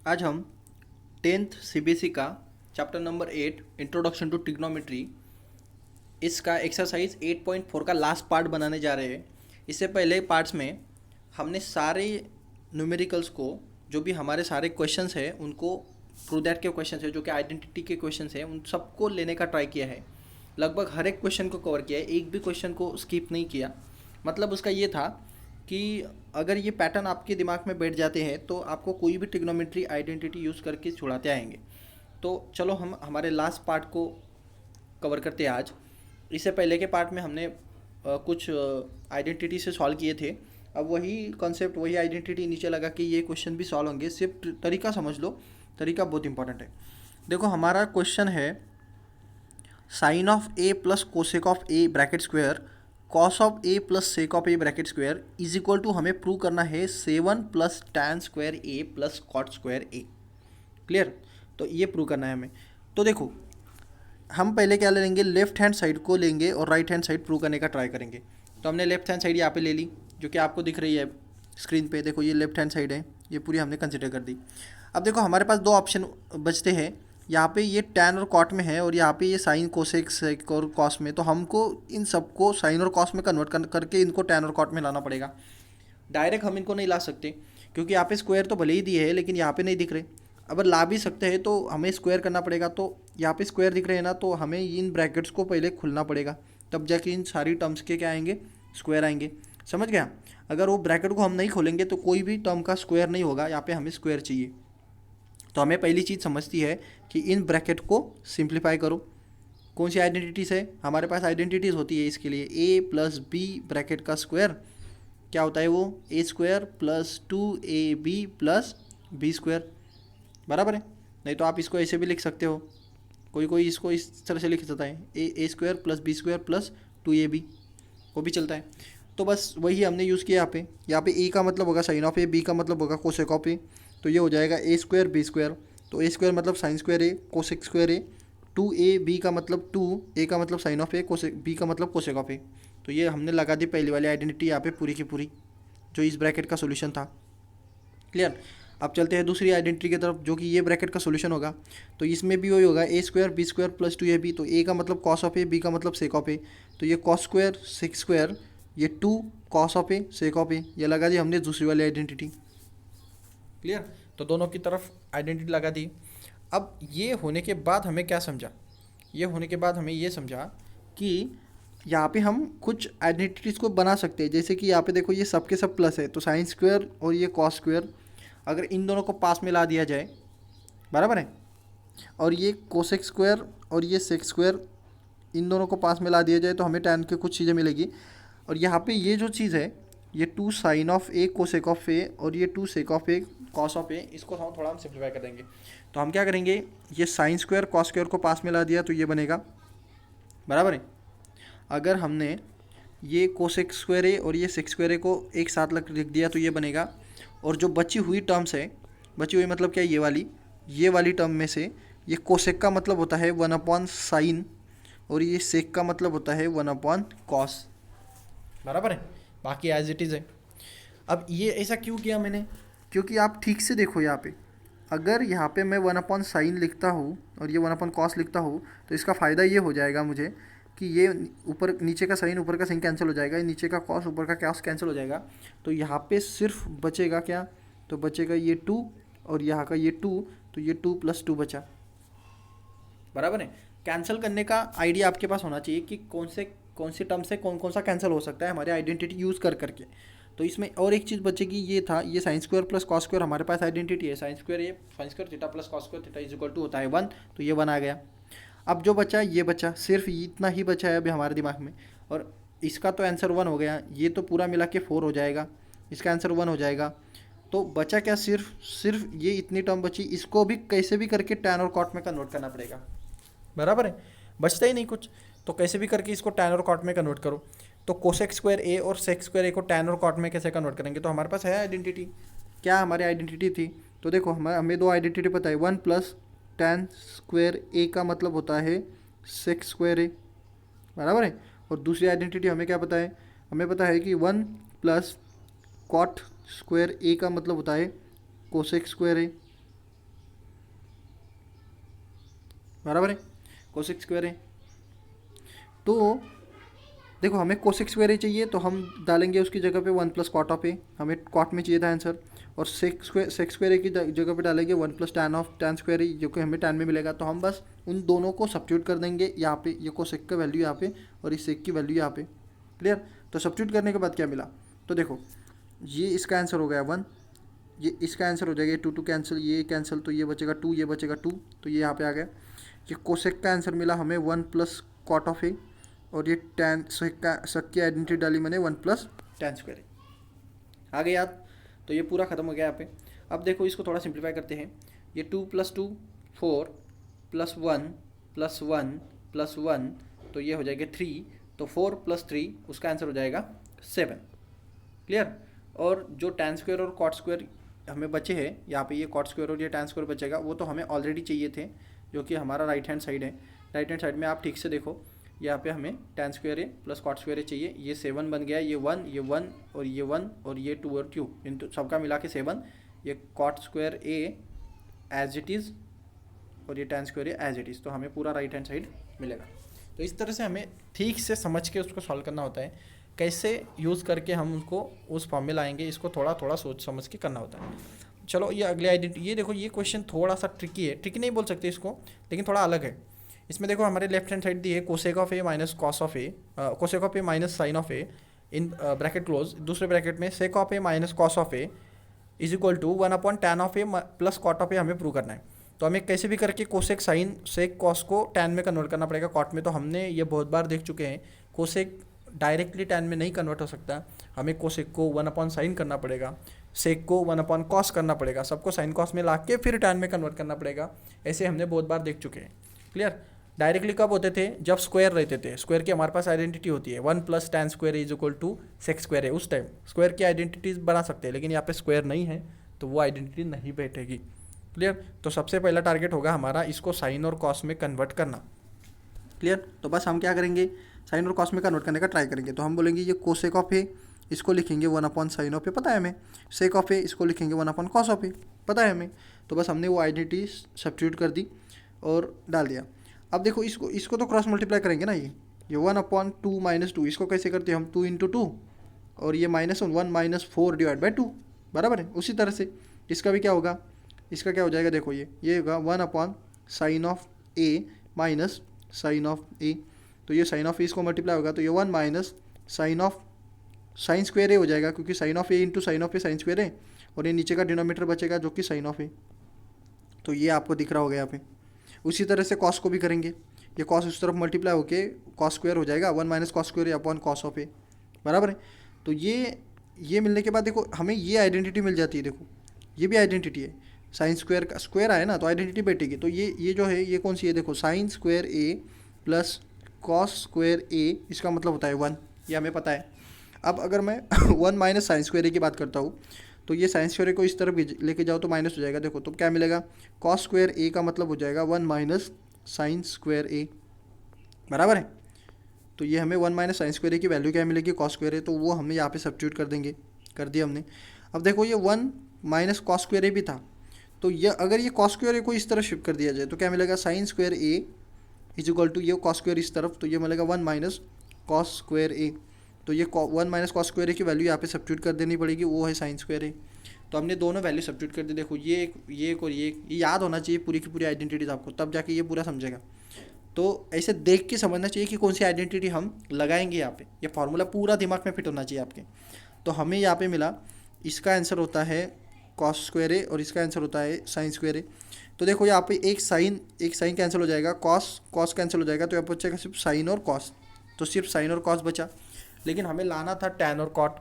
आज हम 10th CBSE का chapter number 8 introduction to trigonometry इसका एक्सरसाइज 8.4 का लास्ट पार्ट बनाने जा रहे हैं। इससे पहले पार्ट्स में हमने सारे न्यूमेरिकल्स को, जो भी हमारे सारे क्वेश्चंस हैं उनको, थ्रू दैट के क्वेश्चंस हैं जो कि आइडेंटिटी के क्वेश्चंस हैं, उन सबको लेने का ट्राई किया है। लगभग हर एक क्वेश्चन को कवर किया है, एक भी क्वेश्चन को स्किप नहीं किया। मतलब उसका ये था कि अगर ये पैटर्न आपके दिमाग में बैठ जाते हैं तो आपको कोई भी ट्रिग्नोमेट्री आइडेंटिटी यूज़ करके छुड़ाते आएंगे। तो चलो हम हमारे लास्ट पार्ट को कवर करते हैं आज। इससे पहले के पार्ट में हमने कुछ आइडेंटिटी से सॉल्व किए थे। अब वही कॉन्सेप्ट, वही आइडेंटिटी नीचे लगा कि ये क्वेश्चन भी सॉल्व होंगे। सिर्फ तरीका समझ लो, तरीका बहुत इंपॉर्टेंट है। देखो हमारा क्वेश्चन है sine of A plus cosec of A bracket square cos of A plus sec of A bracket square is equal to, हमें प्रूव करना है 7 plus tan square A plus cot square A. Clear? तो ये prove करना है हमें। तो देखो हम पहले क्या लेंगे, लेफ्ट हैंड साइड को लेंगे और राइट हैंड साइड प्रूव करने का ट्राई करेंगे। तो हमने लेफ्ट हैंड साइड यहाँ पे ले ली, जो कि आपको दिख रही है स्क्रीन पे। देखो ये लेफ्ट हैंड साइड है, ये पूरी हमने कंसिडर कर दी। अब देखो हमारे पास दो ऑप्शन बचते हैं। यहाँ पे ये टैन और कॉट में है और यहाँ पे ये साइन कोसेक सेक और कॉस में। तो हमको इन सबको साइन और कॉस में कन्वर्ट करके इनको टैन और कॉट में लाना पड़ेगा। डायरेक्ट हम इनको नहीं ला सकते, क्योंकि यहाँ पे स्क्वायर तो भले ही दिए है लेकिन यहाँ पे नहीं दिख रहे। अगर ला भी सकते हैं तो हमें स्क्वायर करना पड़ेगा। तो यहाँ पे स्क्वायर दिख रहे हैं ना, तो हमें इन ब्रैकेट्स को पहले खुलना पड़ेगा, तब जाके इन सारी टर्म्स के क्या आएंगे, स्क्वायर आएंगे। समझ गया? अगर वो ब्रैकेट को हम नहीं खोलेंगे तो कोई भी टर्म का स्क्वायर नहीं होगा। यहाँ पे हमें स्क्वायर चाहिए। तो हमें पहली चीज़ समझती है कि इन ब्रैकेट को सिंप्लीफाई करो। कौन सी आइडेंटिटीज़ है हमारे पास? आइडेंटिटीज़ होती है इसके लिए ए प्लस बी ब्रैकेट का स्क्वायर क्या होता है, वो A square plus 2ab plus B square. बराबर है? नहीं तो आप इसको ऐसे भी लिख सकते हो, कोई कोई इसको इस तरह से लिख सकता है, A square plus B square plus 2ab, वो भी चलता है। तो बस वही हमने यूज़ किया यहाँ पे। यहाँ पे ए का मतलब होगा साइन ऑफ ए, बी का मतलब होगा कोसेक ऑफ ए। तो ये हो जाएगा ए स्क्वायर बी स्क्वायर। तो ए स्क्वायर मतलब sine square A, cosec square A, 2ab का मतलब 2, ए का मतलब sine of A, cosec B का मतलब कोसेक ऑफ ए। तो ये हमने लगा दी पहली वाली आइडेंटिटी यहाँ पे पूरी की पूरी, जो इस ब्रैकेट का सोल्यूशन था। क्लियर? अब चलते हैं दूसरी आइडेंटिटी की तरफ, जो कि ये ब्रैकेट का सोल्यूशन होगा। तो इसमें भी वही होगा, A square B square plus 2ab। तो ए का मतलब कॉस ऑफ ए, बी का मतलब सेक ऑफ ए। तो ये कॉस स्क्वायर सेक स्क्वायर, ये 2 cos of A sec of A, ये लगा दी हमने दूसरी वाली आइडेंटिटी। क्लियर? तो दोनों की तरफ आइडेंटिटी लगा दी। अब ये होने के बाद हमें क्या समझा, ये होने के बाद हमें ये समझा कि यहाँ पे हम कुछ आइडेंटिटीज़ को बना सकते हैं। जैसे कि यहाँ पे देखो ये सब के सब प्लस है, तो साइन स्क्वायर और ये कॉस स्क्वायर, अगर इन दोनों को पास में ला दिया जाए, बराबर है, और ये कोसेक स्क्वायर और ये सेक स्क्वायर, इन दोनों को पास में ला दिया जाए तो हमें टैन की कुछ चीज़ें मिलेगी। और यहाँ पे ये जो चीज़ है, ये 2 sine of A cosec of A और ये 2 sec of A cos of A, इसको हम थोड़ा सिंप्लीफाई कर देंगे। तो हम क्या करेंगे, ये साइन स्क्वायर कॉस स्क्वायर को पास में ला दिया तो ये बनेगा, बराबर है। अगर हमने ये कोसेक स्क्वायर ए और ये सेक स्क्वायर ए को एक साथ लिख दिया तो ये बनेगा। और जो बची हुई टर्म्स है, बची हुई मतलब क्या, ये वाली टर्म में से ये कोसेक का मतलब होता है 1/sin और ये सेक का मतलब होता है 1/cos। बराबर है? बाकी एज इट इज़ है। अब ये ऐसा क्यों किया मैंने, क्योंकि आप ठीक से देखो यहाँ पे, अगर यहाँ पे मैं 1/sin लिखता हूँ और ये 1/cos लिखता हूँ तो इसका फ़ायदा ये हो जाएगा मुझे कि ये ऊपर नीचे का साइन ऊपर का साइन कैंसिल हो जाएगा, नीचे का कॉस ऊपर का कॉस कैंसिल हो जाएगा। तो यहाँ पे सिर्फ बचेगा क्या, तो बचेगा ये 2 और यहाँ का ये 2, तो ये 2 + 2 बचा। बराबर है? कैंसिल करने का आइडिया आपके पास होना चाहिए कि कौन से टर्म से कौन कौन सा कैंसिल हो सकता है हमारे आइडेंटिटी यूज़ करके। तो इसमें और एक चीज़ बचेगी, ये था ये sine square plus cos square, हमारे पास आइडेंटिटी है साइन स्क्वायर, ये sine square theta plus cos square theta is equal to होता है 1। तो ये 1 आ गया। अब जो बचा ये बचा, सिर्फ इतना ही बचा है अभी हमारे दिमाग में। और इसका तो आंसर 1 हो गया, ये तो पूरा मिला के 4 हो जाएगा, इसका आंसर 1 हो जाएगा। तो बचा क्या, सिर्फ ये इतनी टर्म बची, इसको भी कैसे भी करके टैन और कॉट में कन्वर्ट करना पड़ेगा। बराबर है? बचता ही नहीं कुछ, तो कैसे भी करके इसको टैन और कॉट में कन्वर्ट करो। तो कोसेक स्क्वायर ए और सेक स्क्वायर ए को टैन और कॉट में कैसे कन्वर्ट करेंगे, तो हमारे पास है आइडेंटिटी। क्या हमारी आइडेंटिटी थी, तो देखो हमें दो आइडेंटिटी पता है, 1 + टैन स्क्वायर ए का मतलब होता है सेक स्क्वायर ए, बराबर है। और दूसरी आइडेंटिटी हमें क्या पता है, हमें पता है कि 1 + कॉट स्क्वायर ए का मतलब होता है कोसेक स्क्वायर ए, बराबर है, कोसेक स्क्वायर है। तो देखो हमें कोसेक स्क्वायर ही चाहिए, तो हम डालेंगे उसकी जगह पे 1 प्लस कॉट ऑफ ए, हमें कॉट में चाहिए था आंसर, और सेक स्क्वायर ए की जगह पे डालेंगे 1 प्लस टैन स्क्वायर ए, जो कि हमें टैन में मिलेगा। तो हम बस उन दोनों को सब्स्टिट्यूट कर देंगे यहाँ पे, ये कोसेक का वैल्यू यहाँ पे और इस सेक की वैल्यू यहाँ पे। क्लियर। तो सब्स्टिट्यूट करने के बाद क्या मिला, तो देखो ये इसका आंसर हो गया 1, ये इसका आंसर हो जाएगा 2 कैंसिल, ये कैंसिल, तो ये बचेगा 2, ये बचेगा 2, तो ये यहाँ पे आ गया। ये कोसेक का आंसर मिला हमें 1 प्लस कॉट ऑफ ए, और ये टैन सेक की आइडेंटिटी डाली मैंने 1 प्लस टैन स्क्वायर ए। आ गए याद। तो ये पूरा खत्म हो गया यहाँ पे। अब देखो इसको थोड़ा सिंप्लीफाई करते हैं। ये 2 प्लस 2 4 प्लस 1 प्लस 1 प्लस 1, तो ये हो जाएगा 3, तो 4 प्लस 3 उसका आंसर हो जाएगा 7। क्लियर। और जो टैन स्क्वायर और कॉट स्क्वायर हमें बचे हैं यहाँ पे, ये कॉट स्क्वायर और ये टैन स्क्वायर बचेगा, वो तो हमें ऑलरेडी चाहिए थे, जो कि हमारा राइट हैंड साइड है। राइट हैंड साइड में आप ठीक से देखो, यहाँ पे हमें tan square A plus cot square ए चाहिए, ये 7 बन गया, ये 1, ये 1 और ये 1 और ये 2 और 2, इन सबका मिला के 7। ये cot square A as it is और ये tan square A as it is, तो हमें पूरा राइट हैंड साइड मिलेगा। तो इस तरह से हमें ठीक से समझ के उसको सॉल्व करना होता है, कैसे यूज़ करके हम उसको उस फॉर्म में लाएंगे, इसको थोड़ा थोड़ा सोच समझ के करना होता है। चलो ये अगले आइडेंटिटी, ये देखो ये क्वेश्चन थोड़ा सा ट्रिकी है, ट्रिकी नहीं बोल सकते इसको, लेकिन थोड़ा अलग है। इसमें देखो हमारे लेफ्ट हैंड साइड दी है cosec of A minus cos of A, cosec of A minus sine of A in bracket close, दूसरे ब्रैकेट में sec of A minus cos of A is equal to 1 upon tan of A plus cot of A हमें prove करना है। तो हमें कैसे भी करके कोसेक साइन सेक कॉस को टैन में कन्वर्ट करना पड़ेगा, कॉट में। तो हमने ये बहुत बार देख चुके हैं, कोसेक डायरेक्टली टैन में नहीं कन्वर्ट हो सकता, हमें कोसेक को 1 अपॉन साइन करना पड़ेगा, सेक को 1 अपॉन कॉस करना पड़ेगा, सबको साइन कॉस में ला के फिर टैन में कन्वर्ट करना पड़ेगा। ऐसे हमने बहुत बार देख चुके हैं। क्लियर। डायरेक्टली कब होते थे, जब स्क्वायर रहते थे, स्क्वायर की हमारे पास आइडेंटिटी होती है 1 plus tan square is equal to sec square है, उस टाइम स्क्वायर की आइडेंटिटीज बना सकते हैं, लेकिन यहाँ पे स्क्वायर नहीं है तो वो आइडेंटिटी नहीं बैठेगी। क्लियर। तो सबसे पहला टारगेट होगा हमारा इसको साइन और कॉस में कन्वर्ट करना। क्लियर। तो बस हम क्या करेंगे, साइन और कॉस में कन्वर्ट करने का ट्राई करेंगे। तो हम बोलेंगे ये कोसेक ऑफ ए, इसको लिखेंगे 1 अपॉन साइन ऑफ ए, पता है हमें। सेक ऑफ ए, इसको लिखेंगे 1 अपॉन कॉस ऑफ ए, पता है हमें। तो बस हमने वो आइडेंटिटी सब्स्टिट्यूट कर दी और डाल दिया। अब देखो इसको तो क्रॉस मल्टीप्लाई करेंगे ना, ये 1 अपॉन 2 माइनस 2, इसको कैसे करते हैं हम, 2 इंटू 2 और ये -1 माइनस 4 डिवाइड बाई 2, बराबर है। उसी तरह से इसका भी क्या होगा, इसका क्या हो जाएगा, देखो ये होगा 1 upon sine of A minus sine of A, तो ये साइन ऑफ ए इसको मल्टीप्लाई होगा, तो ये 1 minus sine of sine square A हो जाएगा, क्योंकि sine of A into sine of A sine square है, और ये नीचे का डिनोमीटर बचेगा जो कि साइन ऑफ ए। तो ये आपको दिख रहा होगा यहाँ पे। उसी तरह से कॉस को भी करेंगे, ये कॉस उस तरफ मल्टीप्लाई होके कॉस स्क्वायर हो जाएगा, 1 minus cos square upon cos of A, बराबर है। तो ये मिलने के बाद देखो हमें ये आइडेंटिटी मिल जाती है, देखो ये भी आइडेंटिटी है, साइन स्क्वायर का स्क्वायर आया ना, तो आइडेंटिटी बैठेगी। तो ये जो है ये कौन सी है, देखो sign square A plus cos square ए, इसका मतलब होता है 1, ये हमें पता है। अब अगर मैं 1 माइनस साइन स्क्वायर ए की बात करता हूँ, तो ये साइन स्क्वायर को इस तरफ लेके जाओ तो माइनस हो जाएगा, देखो तो क्या मिलेगा, कॉस स्क्वायर ए का मतलब हो जाएगा 1 माइनस साइन स्क्वायर ए, बराबर है। तो ये हमें 1 माइनस साइन स्क्वायर ए की वैल्यू क्या मिलेगी, कॉस स्क्वायर ए, तो वो हमें यहाँ पे सब्स्टिट्यूट कर देंगे, कर दिया हमने। अब देखो ये 1 माइनस कॉस स्क्वायर ए भी था, तो ये अगर ये कॉस स्क्वायर ए को इस तरफ शिफ्ट कर दिया जाए तो क्या मिलेगा, sine square A is equal to ये कॉस स्क्वायर इस तरफ, तो ये मिलेगा 1 माइनस कॉस स्क्वायर ए। तो ये 1 माइनस कॉस स्क्वायर ए की वैल्यू यहाँ पे सब्स्टिट्यूट कर देनी पड़ेगी, वो है साइन स्क्वायर ए। तो हमने दोनों वैल्यू सब्स्टिट्यूट कर दी, देखो ये एक और ये याद होना चाहिए पूरी की पूरी आइडेंटिटीज आपको, तब जाके ये पूरा समझेगा। तो ऐसे देख के समझना चाहिए कि कौन सी आइडेंटिटी हम लगाएंगे यहाँ पे, ये फार्मूला पूरा दिमाग में फिट होना चाहिए आपके। तो हमें यहाँ पे मिला, इसका आंसर होता है कॉस स्क्वायर ए और इसका आंसर होता है साइन स्क्वायर ए। तो देखो यहाँ पे एक साइन कैंसिल हो जाएगा, कॉस कैंसिल हो जाएगा, तो यहाँ बचेगा सिर्फ साइन और कॉस, तो सिर्फ साइन और कॉस बचा। लेकिन हमें लाना था टैन और कॉट।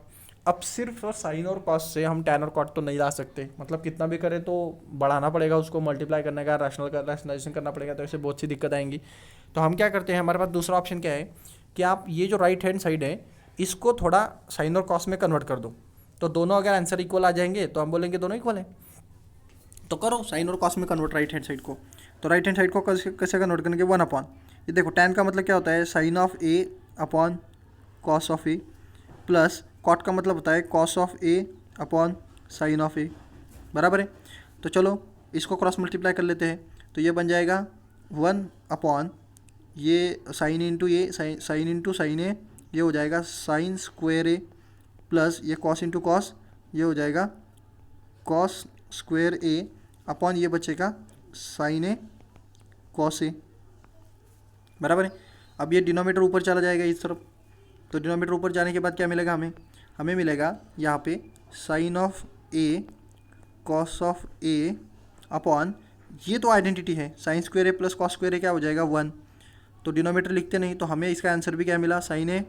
अब सिर्फ साइन और कॉस से हम टैन और कॉट तो नहीं ला सकते, मतलब कितना भी करें तो बढ़ाना पड़ेगा उसको, मल्टीप्लाई करने का रैशनलाइजेशन करना पड़ेगा, तो ऐसे बहुत सी दिक्कत आएंगी। तो हम क्या करते हैं, हमारे पास दूसरा ऑप्शन क्या है कि आप ये जो राइट हैंड साइड है इसको थोड़ा साइन और कॉस में कन्वर्ट कर दो, तो दोनों अगर आंसर इक्वल आ जाएंगे तो हम बोलेंगे दोनों इक्वल है। तो करो साइन और कॉस में कन्वर्ट राइट हैंड साइड को। तो राइट हैंड साइड को कैसे कन्वर्ट करेंगे, 1 अपॉन, ये देखो टैन का मतलब क्या होता है, sine of A upon cos of A, plus cot का मतलब होता है cos of A upon sine of A, बराबर है। तो चलो इसको क्रॉस मल्टीप्लाई कर लेते हैं, तो ये बन जाएगा वन अपॉन ये साइन इंटू ये साइन इंटू साइन ए, ये हो जाएगा साइन स्क्वायर ए, प्लस ये कॉस इंटू कॉस, ये हो जाएगा कॉस स्क्वायर ए, अपॉन ये बचेगा साइन ए कॉस ए, बराबर है। अब ये डिनोमीटर ऊपर चला जाएगा इस तरफ, तो डिनोमीटर ऊपर जाने के बाद क्या मिलेगा हमें, हमें मिलेगा यहाँ पे sine of A cos of A upon, ये तो आइडेंटिटी है, sine square A plus cos square A क्या हो जाएगा 1, तो डिनोमीटर लिखते नहीं, तो हमें इसका आंसर भी क्या मिला, sine A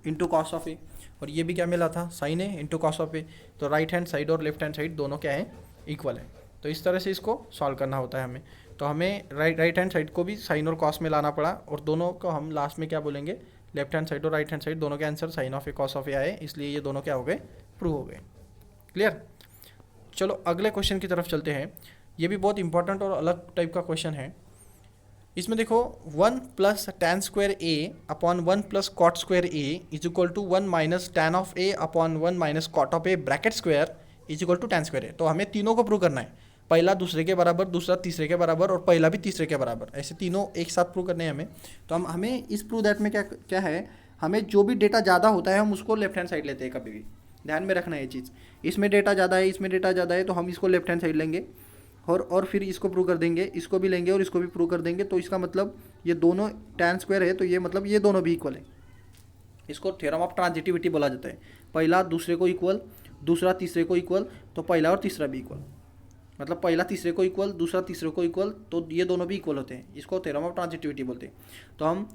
into cos of A, और ये भी क्या मिला था, sine A into cos of A. तो राइट हैंड साइड और लेफ्ट हैंड साइड दोनों क्या है, इक्वल है। तो इस तरह से इसको सॉल्व करना होता है हमें। तो हमें राइट हैंड साइड को भी साइन और कॉस में लाना पड़ा, और दोनों को हम लास्ट में क्या बोलेंगे, लेफ्ट हैंड साइड और राइट हैंड साइड दोनों के answer sine of A cos of A आए, इसलिए ये दोनों क्या हो गए, प्रूव हो गए। क्लियर। चलो अगले क्वेश्चन की तरफ चलते हैं। ये भी बहुत इंपॉर्टेंट और अलग टाइप का क्वेश्चन है। इसमें देखो 1 plus tan square A upon 1 plus cot square A is equal to 1 minus tan of A upon 1 minus cot of A bracket square is equal to tan square A. तो हमें तीनों को prove करना है, पहला दूसरे के बराबर, दूसरा तीसरे के बराबर, और पहला भी तीसरे के बराबर, ऐसे तीनों एक साथ प्रूव करने हैं हमें। तो हमें इस प्रूव दैट में क्या क्या है, हमें जो भी डेटा ज़्यादा होता है हम उसको लेफ्ट हैंड साइड लेते हैं, कभी भी ध्यान में रखना है ये चीज़। इसमें डेटा ज़्यादा है, इसमें डेटा ज़्यादा है, तो हम इसको लेफ्ट हैंड साइड लेंगे, और फिर इसको प्रूव कर देंगे, इसको भी लेंगे और इसको भी प्रूव कर देंगे। तो इसका मतलब ये दोनों टैन स्क्वायर है, तो ये मतलब ये दोनों भी इक्वल है। इसको थ्योरम ऑफ ट्रांजिटिविटी बोला जाता है, पहला दूसरे को इक्वल, दूसरा तीसरे को इक्वल, तो पहला और तीसरा भी इक्वल, मतलब पहला तीसरे को इक्वल, दूसरा तीसरे को इक्वल, तो ये दोनों भी इक्वल होते हैं। इसको थ्योरम ऑफ ट्रांजिटिविटी बोलते हैं। तो हम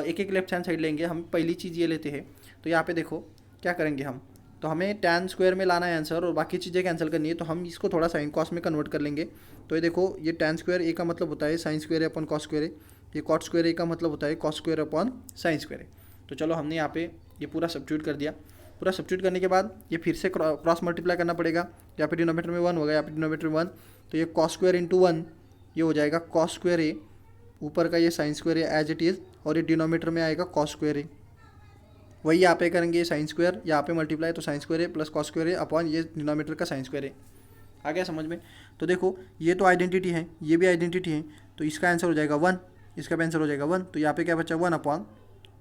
एक एक लेफ्ट हैंड साइड लेंगे। हम पहली चीज़ ये लेते हैं, तो यहाँ पे देखो क्या करेंगे हम, तो हमें टैन स्क्वायर में लाना है आंसर और बाकी चीज़ें कैंसिल करनी है, तो हम इसको थोड़ा साइन कॉस में कन्वर्ट कर लेंगे। तो ये देखो, ये टैन स्क्वायर ए का मतलब होता है sine square A upon cos square A, ये कॉट स्क्वायर ए का मतलब होता है cos square upon sine square A. तो चलो हमने यहाँ पे ये पूरा सब्स्टिट्यूट कर दिया। पूरा सब्स्टिट्यूट करने के बाद ये फिर से क्रॉस मल्टीप्लाई करना पड़ेगा। यहाँ पे डिनोमीटर में 1 होगा, यहाँ पे डिनोमीटर में 1, तो ये कॉस स्क्वायर इंटू 1, ये हो जाएगा कॉस स्क्वायर ए, ऊपर का ये sine square A as it is, और ये डिनोमीटर में आएगा कॉस स्क्वायर ए। वही यहाँ पे करेंगे साइन स्क्वायर, यहाँ पे मल्टीप्लाई, तो sine square A plus cos square A upon ये डिनोमीटर का साइन स्क्वायर ए। आ गया समझ में। तो देखो ये तो आइडेंटिटी है, ये भी आइडेंटिटी है, तो इसका आंसर हो जाएगा 1, इसका भी आंसर हो जाएगा 1। तो यहाँ पे क्या बचा, 1 upon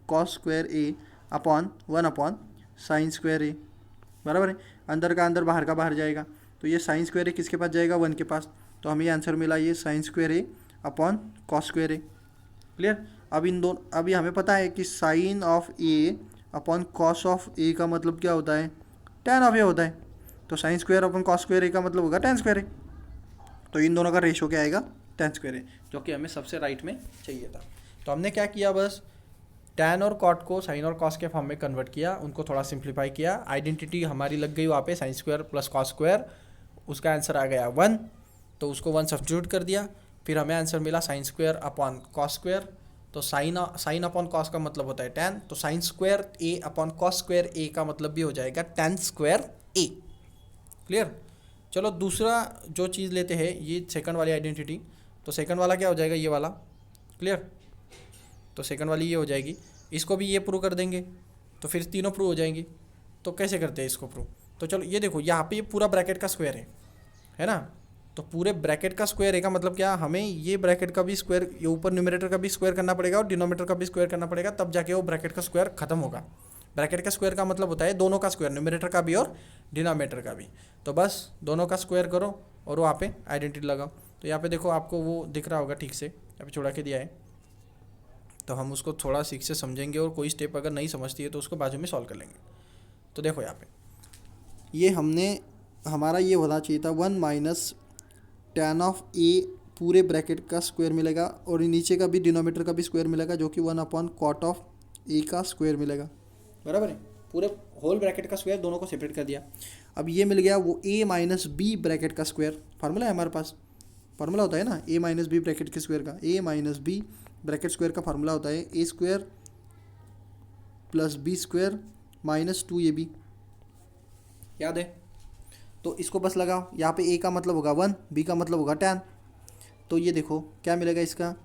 cos square A upon 1 upon sine square ए, बराबर है। अंदर का अंदर, बाहर का बाहर जाएगा, तो ये साइन स्क्वायर ए किसके पास जाएगा, 1 के पास। तो हमें ये आंसर मिला, ये sine square A upon cos square A. Clear. अब इन दोनों, अभी हमें पता है कि sine of A upon cos of A का मतलब क्या होता है, टैन ऑफ ए होता है। तो sine square upon cos square A का मतलब होगा टैन स्क्वायर ए। तो इन दोनों का रेशो क्या आएगा, टैन स्क्वायर ए, जो कि हमें सबसे राइट में चाहिए था। तो हमने क्या किया, बस टैन और कॉट को साइन और कॉस के फॉर्म में कन्वर्ट किया, उनको थोड़ा सिंप्लीफाई किया, आइडेंटिटी हमारी लग गई वहाँ पे sign square plus cos square, उसका आंसर आ गया 1, तो उसको 1 सब्स्टिट्यूट कर दिया। फिर हमें आंसर मिला sign square upon cos square, तो साइन अपॉन कॉस का मतलब होता है टैन, तो sine square A upon cos square A का मतलब भी हो जाएगा टैन स्क्वायर ए। क्लियर। चलो दूसरा जो चीज़ लेते हैं, ये सेकंड वाली आइडेंटिटी, तो सेकंड वाला क्या हो जाएगा, ये वाला। क्लियर। तो सेकंड वाली ये हो जाएगी, इसको भी ये प्रूव कर देंगे, तो फिर तीनों प्रूव हो जाएंगी। तो कैसे करते हैं इसको प्रूव, तो चलो ये देखो, यहाँ पे ये पूरा ब्रैकेट का स्क्वायर है ना, तो पूरे ब्रैकेट का स्क्वायर है का मतलब क्या, हमें ये ब्रैकेट का भी स्क्वायर, ये ऊपर न्यूमरेटर का भी स्क्वायर करना पड़ेगा और डिनोमीटर का भी स्क्वायर करना पड़ेगा, तब जाके वो ब्रैकेट का स्क्वायर खत्म होगा। ब्रैकेट का स्क्वायर का मतलब होता है दोनों का स्क्वायर, न्यूमरेटर का भी और डिनोमीटर का भी। तो बस दोनों का स्क्वायर करो और वहाँ पे आइडेंटिटी लगाओ। तो यहाँ पे देखो आपको वो दिख रहा होगा ठीक से, यहाँ पे छोड़ा के दिया है, तो हम उसको थोड़ा सीख से समझेंगे, और कोई स्टेप अगर नहीं समझती है तो उसको बाजू में सॉल्व कर लेंगे। तो देखो यहाँ पे ये हमारा ये होना चाहिए था 1 माइनस टैन ऑफ ए पूरे ब्रैकेट का स्क्वायर मिलेगा, और नीचे का भी डिनोमीटर का भी स्क्वायर मिलेगा, जो कि 1 अपॉन कॉट ऑफ ए का स्क्वायर मिलेगा, बराबर है। पूरे होल ब्रैकेट का स्क्वायर दोनों को सेपरेट कर दिया। अब ये मिल गया वो ए माइनस बी ब्रैकेट का स्क्वायर, फार्मूला है हमारे पास, फार्मूला होता है ना ए माइनस बी ब्रैकेट के स्क्वायर का, A minus B bracket square का फार्मूला होता है A square plus B square minus 2ab, याद है। तो इसको बस लगाओ, यहाँ पे ए का मतलब होगा 1, बी का मतलब होगा टैन, तो ये देखो क्या मिलेगा, इसका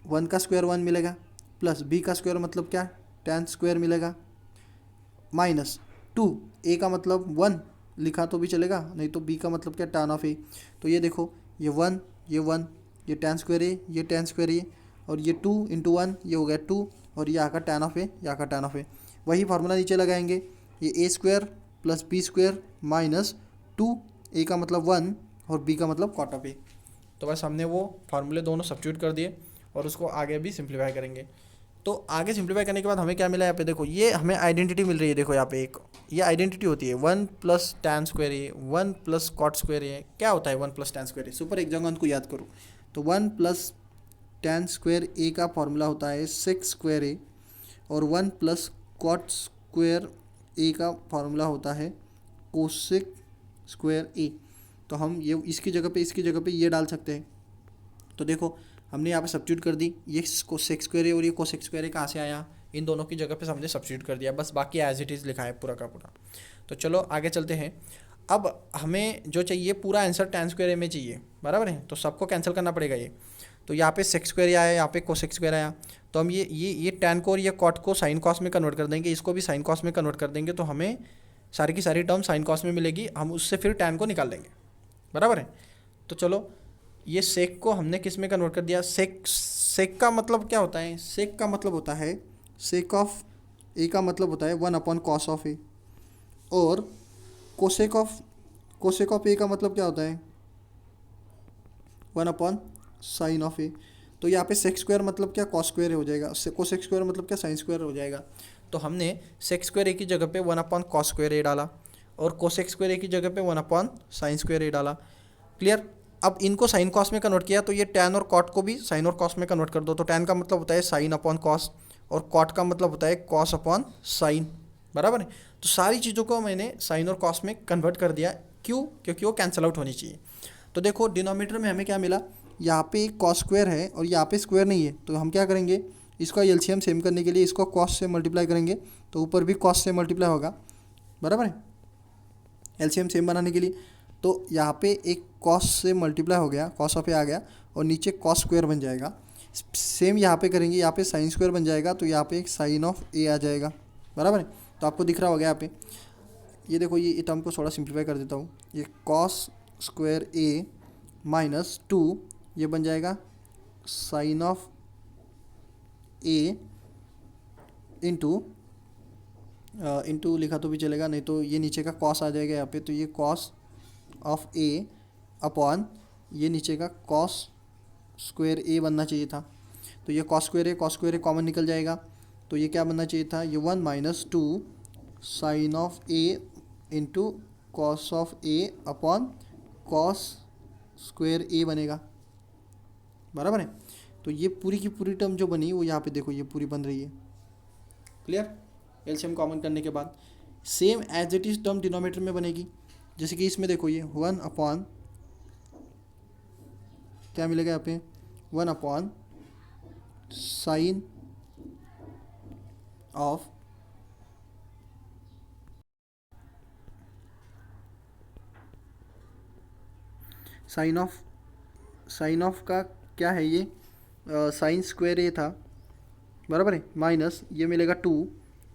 1 का स्क्वायर 1 मिलेगा, प्लस बी का स्क्वायर मतलब क्या, टैन स्क्वायर मिलेगा, माइनस 2, ए का मतलब 1 लिखा तो भी चलेगा, नहीं तो बी का मतलब क्या, टैन ऑफ ए। तो ये देखो ये 1, ये 1, ये टैन स्क्वायर ए, ये टैन स्क्वायर ए, और ये 2 × 1 ये हो गया 2, और ये आकर tan ऑफ ए, ये आकर tan ऑफ ए। वही फार्मूला नीचे लगाएंगे, ये a² + b² - 2, a का मतलब 1 और b का मतलब cot ऑफ ए। तो बस हमने वो फार्मूले दोनों सब्स्टिट्यूट कर दिए और उसको आगे भी सिंप्लीफाई करेंगे। तो आगे सिंप्लीफाई करने के बाद हमें क्या मिला यहाँ पे, देखो ये हमें आइडेंटिटी मिल रही है। देखो यहाँ पे एक ये आइडेंटिटी होती है 1 + tan² a 1 + cot² a। क्या होता है 1 + tan² a? सुपर एग्जाम्पल को याद करो। तो 1 + tan² a का फॉर्मूला होता है sec² a, और 1 + cot² a का फॉर्मूला होता है cosec² a। तो हम ये इसकी जगह पे ये डाल सकते हैं। तो देखो हमने यहाँ पे सब्स्टिट्यूट कर दी, ये cosec² a और ये cosec² a कहाँ से आया, इन दोनों की जगह पे हमने सब्स्टिट्यूट कर दिया, बस बाकी एज इट इज़ लिखा है पूरा का पूरा। तो चलो आगे चलते हैं। अब हमें जो चाहिए पूरा आंसर tan² a में चाहिए, बराबर है, तो सबको कैंसिल करना पड़ेगा ये। तो यहाँ पे sec² a आया, यहाँ पे cosec² आया, तो हम ये tan को और ये cot को sin cos में कन्वर्ट कर देंगे, इसको भी sin cos में कन्वर्ट कर देंगे, तो हमें सारी की सारी टर्म sin cos में मिलेगी, हम उससे फिर tan को निकाल देंगे, बराबर है। तो चलो ये सेक को हमने किस में कन्वर्ट कर दिया, सेक का मतलब क्या होता है, सेक का मतलब होता है सेक ऑफ ए का मतलब होता है 1/cos ऑफ ए, और कोसेक ऑफ ए का मतलब क्या होता है 1/sin ऑफ ए। तो यहाँ पे sec² मतलब क्या cos² हो जाएगा, cosec² मतलब क्या sin² हो जाएगा। तो हमने sec² a की जगह पे 1/cos² a डाला और cosec² a की जगह पे 1/sin² a डाला। क्लियर। अब इनको साइन कॉस में कन्वर्ट किया, तो ये tan और कॉट को भी साइन और कॉस में कन्वर्ट कर दो। तो tan का मतलब होता है sin/cos और कॉट का मतलब होता है cos/sin, बराबर है। तो सारी चीज़ों को मैंने साइन और कॉस में कन्वर्ट कर दिया, क्यों, क्योंकि वो कैंसिल आउट होनी चाहिए। तो देखो डिनोमिनेटर में हमें क्या मिला, यहाँ पे एक cos² है और यहाँ पे स्क्वायर नहीं है, तो हम क्या करेंगे, इसका एलसीएम सेम करने के लिए इसको cos से मल्टीप्लाई करेंगे, तो ऊपर भी cos से मल्टीप्लाई होगा, बराबर है, एलसीएम सेम बनाने के लिए। तो यहाँ पे एक cos से मल्टीप्लाई हो गया, cos ऑफ ए आ गया, और नीचे cos² बन जाएगा। सेम यहाँ पे करेंगे, यहाँ पे sin² बन जाएगा, तो यहाँ पे एक sin ऑफ ए आ जाएगा, बराबर है। तो आपको दिख रहा होगा यहाँ पे, ये देखो ये टर्म को थोड़ा सिंप्लीफाई कर देता हूँ, ये cos² a - 2 ये बन जाएगा sin ऑफ ए इंटू लिखा तो भी चलेगा, नहीं तो ये नीचे का cos आ जाएगा यहाँ पे, तो ये cos ऑफ ए अपॉन ये नीचे का cos² a बनना चाहिए था। तो ये cos² a कॉमन निकल जाएगा, तो ये क्या बनना चाहिए था, ये 1 - 2 sin of A into cos of A upon cos² a बनेगा, बराबर है। तो ये पूरी की पूरी टर्म जो बनी वो यहाँ पे देखो ये पूरी बन रही है। क्लियर। एलसीएम कॉमन करने के बाद same as it is term denominator में बनेगी, जैसे कि इसमें देखो ये 1 अपॉन क्या मिलेगा यहाँ पे 1/sin ऑफ साइन ऑफ का क्या है ये sin² a था, बराबर है, माइनस ये मिलेगा 2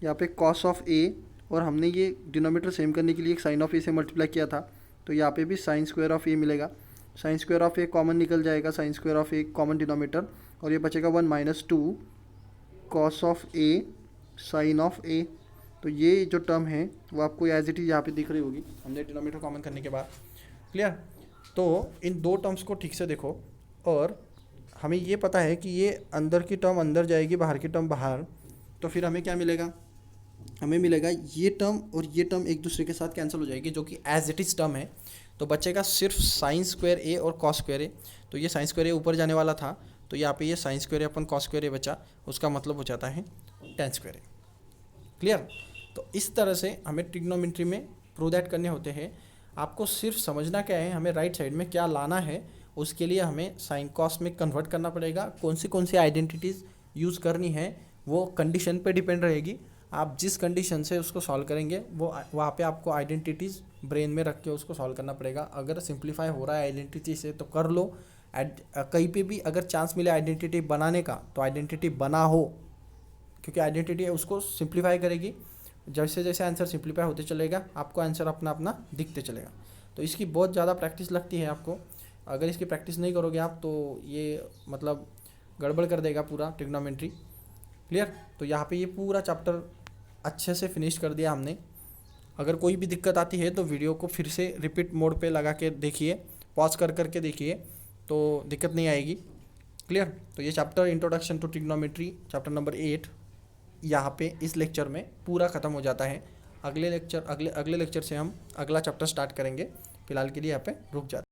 यहाँ पे cos ऑफ a, और हमने ये डिनोमिनेटर सेम करने के लिए एक sin ऑफ a से मल्टीप्लाई किया था, तो यहाँ पे भी sin² ऑफ a मिलेगा। sin² ऑफ a कॉमन निकल जाएगा, sin² of a common denominator, और ये बचेगा 1 - 2 cos of a sin of a। तो ये जो टर्म है वो आपको एज इट इज यहाँ पे दिख रही होगी, हमने डिनोमिनेटर कॉमन करने के बाद। क्लियर। तो इन दो टर्म्स को ठीक से देखो, और हमें ये पता है कि ये अंदर की टर्म अंदर जाएगी, बाहर की टर्म बाहर, तो फिर हमें क्या मिलेगा, हमें मिलेगा ये टर्म और ये टर्म एक दूसरे के साथ कैंसिल हो जाएगी, जो कि एज इट इज़ टर्म है। तो बचेगा सिर्फ sin² a और cos² a। तो ये sin² a ऊपर जाने वाला था, तो यहाँ पे ये sin² a upon cos² a बचा, उसका मतलब हो जाता है tan²। क्लियर। तो इस तरह से हमें ट्रिग्नोमेट्री में प्रूव दैट करने होते हैं। आपको सिर्फ समझना क्या है, हमें राइट साइड में क्या लाना है, उसके लिए हमें साइन कॉस में कन्वर्ट करना पड़ेगा। कौन सी आइडेंटिटीज़ यूज़ करनी है वो कंडीशन पे डिपेंड रहेगी, आप जिस कंडीशन से उसको सॉल्व करेंगे वो वहाँ पे आपको आइडेंटिटीज़ ब्रेन में रख के उसको सॉल्व करना पड़ेगा। अगर सिंप्लीफाई हो रहा है आइडेंटिटी से तो कर लो, कहीं पे भी अगर चांस मिले आइडेंटिटी बनाने का तो आइडेंटिटी बना हो, क्योंकि आइडेंटिटी उसको सिंप्लीफाई करेगी। जैसे जैसे आंसर सिंप्लीफाई होते चलेगा आपको आंसर अपना अपना दिखते चलेगा। तो इसकी बहुत ज़्यादा प्रैक्टिस लगती है आपको, अगर इसकी प्रैक्टिस नहीं करोगे आप तो ये मतलब गड़बड़ कर देगा पूरा ट्रिग्नोमेट्री। क्लियर। तो यहाँ पे ये पूरा चैप्टर अच्छे से फिनिश कर दिया हमने। अगर कोई भी दिक्कत आती है तो वीडियो को फिर से रिपीट मोड पे लगा के देखिए, पॉज कर करके देखिए, तो दिक्कत नहीं आएगी। क्लियर। तो ये chapter introduction to trigonometry chapter number 8 यहाँ पे इस लेक्चर में पूरा ख़त्म हो जाता है। अगले लेक्चर से हम अगला चैप्टर स्टार्ट करेंगे। फिलहाल के लिए यहाँ पे रुक जाते हैं।